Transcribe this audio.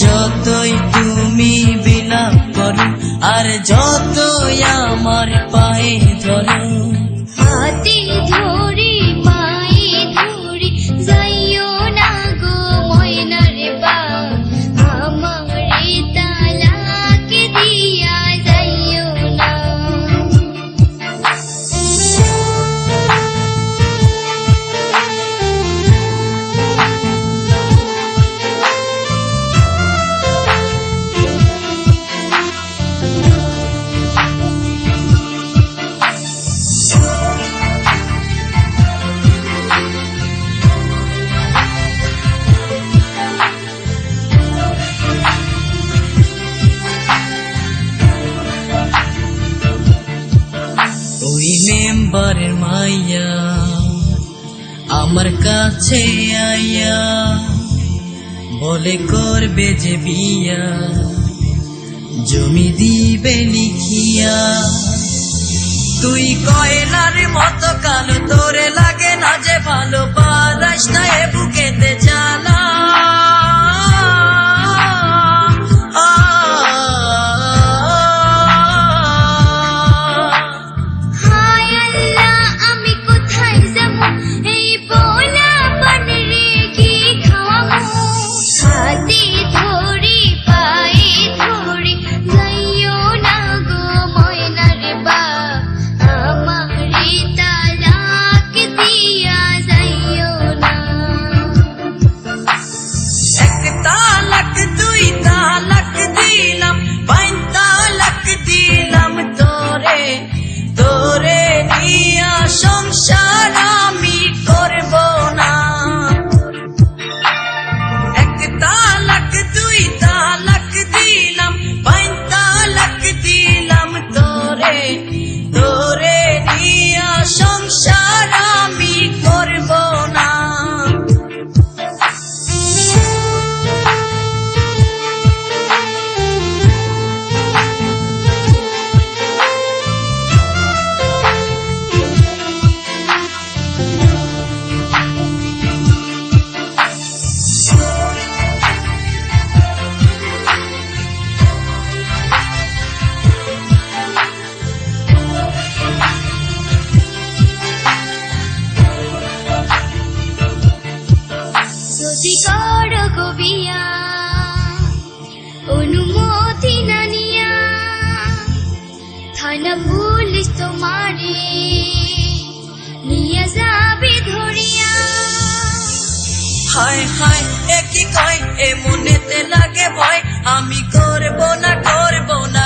যতই তুমি বিলাপ করো আর যতই আমার পায়ে ধরো, হাতে ধরে পায়ে ধরে যাইও না গো ময়নার বা, আমারে তালাক দিয়া যাইও না। ওই মেম্বারের মাইয়া আমার কাছে আইয়া বলে করবে যে বিয়া, জমি দিবে লিখিয়া। তুই কয়লার মতো কালো, তোরে লাগে না যে ভালো, পারাস না এ বুকেতে জ্বালা। তোরে নিয়া সংসার আমি করব না, এক তালাক দুই তালাক দিলাম, পাঁচ তালাক দিলাম তোরে, তোরে নিয়া সংসার আমি করব না। যদি করো গো বিয়া অনুমতি না নিয়া, থানা পুলিশ তোমারে নিয়ে যাবে ধরিয়া। হায় হায় এ কি কয়, এ মনেতে লাগে ভয়, আমি করব না